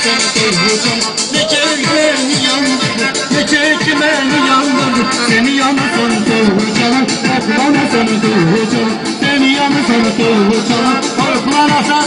seni seveceğim. Ne çekmeni yandırdı, ne çekmeni yandırdı. Seni yanırsan seveceğim, korkmanasan seveceğim. Seni yanırsan seveceğim, korkmanasan.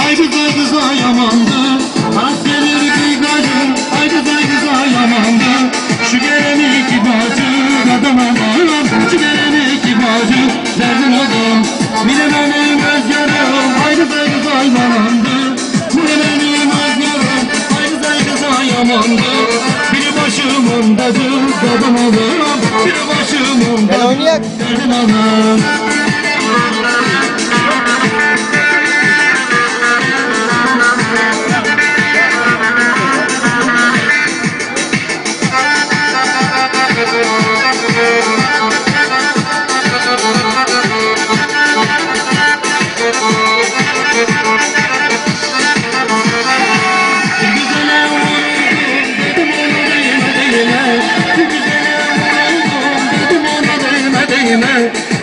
Ay kıza yamandı. Aras gelir kıygacım, ay kıza yamandı. Şu geleni iki bacı, adama bağlam. Şu geleni iki bacı, derdin adam. Bir de benim öz yarım, ay kıza yamandı. Bir de benim öz yarım, ay kıza yamandı. Biri başımındadır, adama bağlam. Biri başımındadır, derdin adam.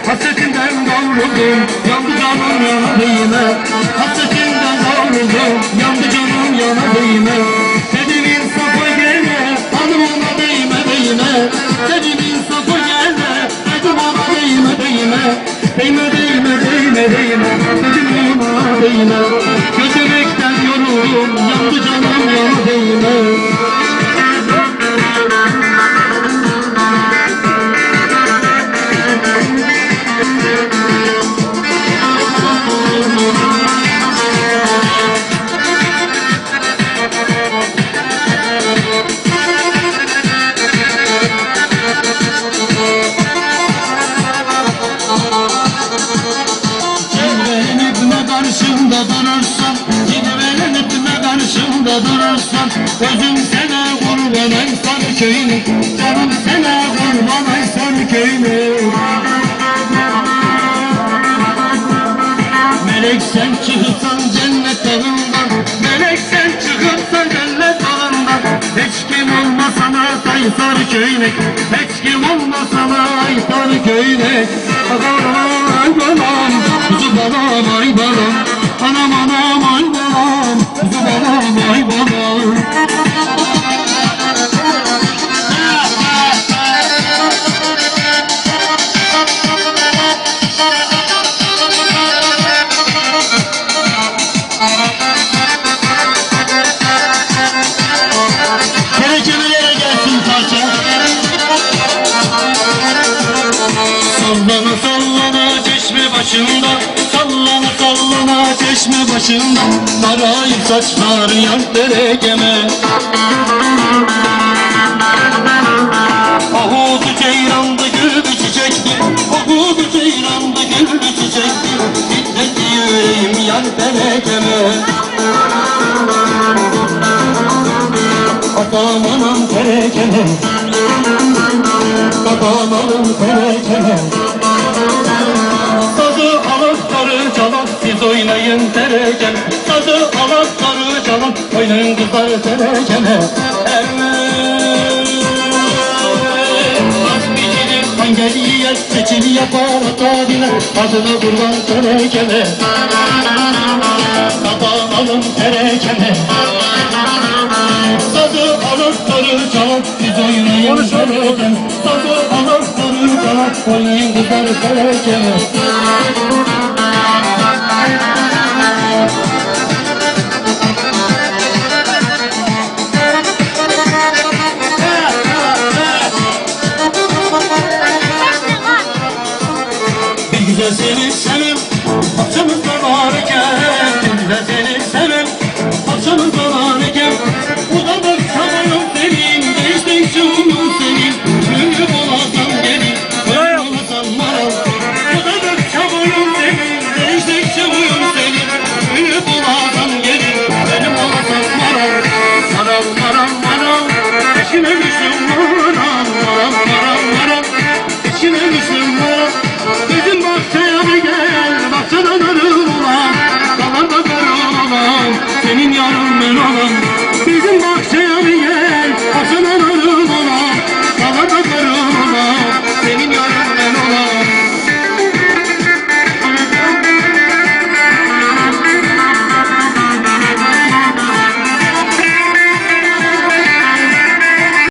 Hasretinden kavruldum, yandı canım yana değme. Hasretinden kavruldum, yandı canım yana değme. Dedim insafa gelme, hanım ona değme değme. Dedim insafa gelme, dedim ona değme değme. Değme değme değme değme, dedim ona değme. Götürmekten yoruldum, yandı canım yana değme. Karşımda durursan, cilvelenip karşımda durursan, gözüm sana kurban ay sarı köyünü, canım sana kurban ay sarı köyünü. Melek sen çıkırsan cennet dalından, melek sen çıkırsan cennet dalından. Hiç kim olmasana ay sarı köyüne, hiç kim olmasana ay sarı köyüne. Ay balam, kuzu balam ay balam. Anam anam ay balam, kuzu balam ay balam. Kerekemelere gelsin parça. Sallana sallana çeşme başında, sallana sallana çeşme başında. Sarayıp saçlar yan derekeme. Ahudu ceyranda gül çiçekti, ahudu ceyranda gül çiçekti. Titredi yüreğim yan derekeme. Atam anam terekeme, atam anam terekeme. Sazı alakları çalan, siz oynayın terekeme. Sazı alakları çalan, oynayın kızlar terekeme. Az biçilir, hangeli yer, seçili yapar atadine. Adına kurban terekeme, atam anam terekeme. Sazı alakları çalan, siz oynayın terekeme. Sazı alakları çalan, oynayın kızlar terekeme. Bir güzel seni sevim, akşamızda varken. Bir güzel seni sevim, akşamızda varken. Uzadık sanırım senin, geçtik şunun senin. Ünlü olasam gelin, ünlü olasam maral. Uzadık sanırım senin, geçtik şunun senin. Ünlü olasam gelin, benim olasam maral. Maral maral maral, eşine düştüm maral. Maral maral maral, eşine düştüm maral. Senin yarın